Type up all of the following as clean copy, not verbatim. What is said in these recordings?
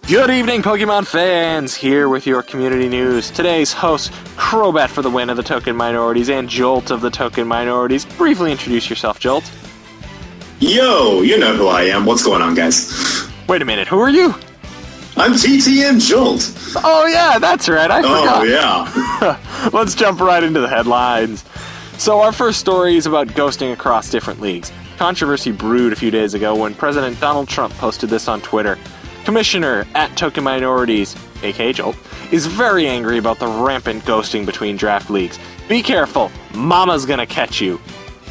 Good evening, Pokemon fans! Here with your community news. Today's hosts, Crobat for the win of the Token Minorities and Jolt of the Token Minorities. Briefly introduce yourself, Jolt. Yo, you know who I am. What's going on, guys? Wait a minute, who are you? I'm TTM Jolt. Oh yeah, that's right, I forgot. Oh yeah. Let's jump right into the headlines. So our first story is about ghosting across different leagues. Controversy brewed a few days ago when President Donald Trump posted this on Twitter. Commissioner at Token Minorities, aka Jolt, is very angry about the rampant ghosting between draft leagues. Be careful, Mama's gonna catch you.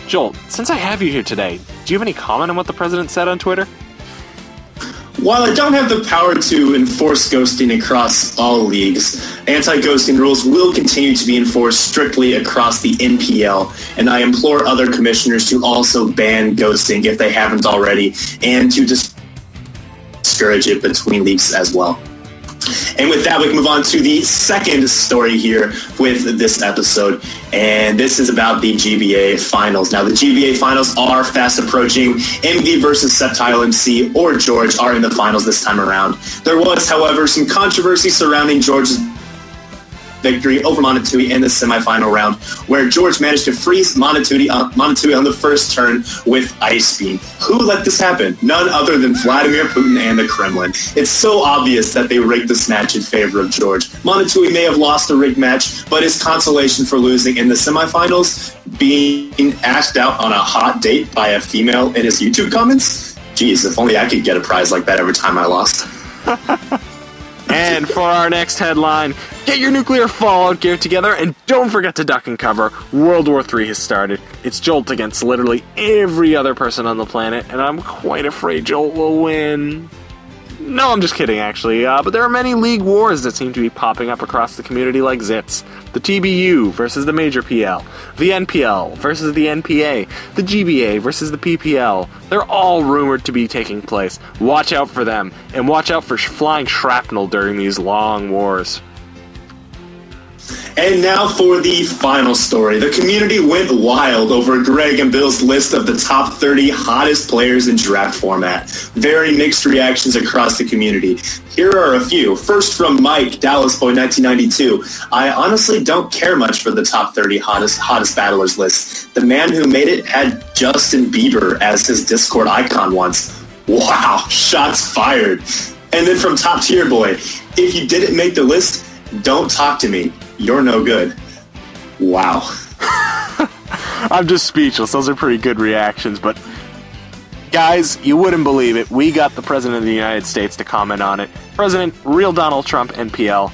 Jolt, since I have you here today, do you have any comment on what the president said on Twitter? While I don't have the power to enforce ghosting across all leagues, anti-ghosting rules will continue to be enforced strictly across the NPL, and I implore other commissioners to also ban ghosting if they haven't already, and to discourage it between leagues as well. And with that, we can move on to the second story here with this episode, and this is about the GBA Finals. Now, the GBA Finals are fast approaching. MV versus Septile MC or George are in the finals this time around. There was, however, some controversy surrounding George's victory over Monotooi in the semifinal round, where George managed to freeze Monotooi on the first turn with Ice Beam. Who let this happen? None other than Vladimir Putin and the Kremlin. It's so obvious that they rigged this match in favor of George. Monotooi may have lost a rigged match, but his consolation for losing in the semifinals, being asked out on a hot date by a female in his YouTube comments? Jeez, if only I could get a prize like that every time I lost. And for our next headline, get your nuclear fallout gear together and don't forget to duck and cover. World War III has started. It's Jolt against literally every other person on the planet, and I'm quite afraid Jolt will win. No, I'm just kidding, actually, but there are many league wars that seem to be popping up across the community like zits. The TBU versus the Major PL, the NPL versus the NPA, the GBA versus the PPL. They're all rumored to be taking place. Watch out for them, and watch out for flying shrapnel during these long wars. And now for the final story. The community went wild over Greg and Bill's list of the top 30 hottest players in draft format. Very mixed reactions across the community. Here are a few. First from Mike, Dallas Boy 1992. I honestly don't care much for the top 30 hottest battlers list. The man who made it had Justin Bieber as his Discord icon once. Wow, shots fired. And then from Top Tier Boy, if you didn't make the list, don't talk to me. You're no good. Wow. I'm just speechless. Those are pretty good reactions, but guys, you wouldn't believe it. We got the President of the United States to comment on it. President, real Donald Trump, NPL.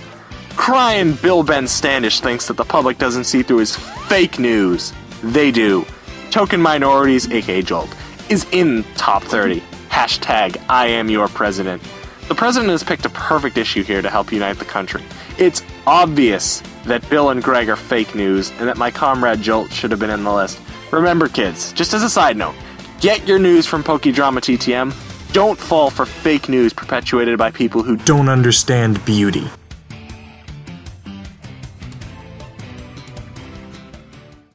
Crying Bill Ben Standish thinks that the public doesn't see through his fake news. They do. Token Minorities, aka Jolt, is in top 30. Hashtag I am your president. The president has picked a perfect issue here to help unite the country. It's obvious that Bill and Greg are fake news and that my comrade Jolt should have been in the list. Remember, kids, just as a side note, get your news from Pokedrama TTM. Don't fall for fake news perpetuated by people who don't understand beauty.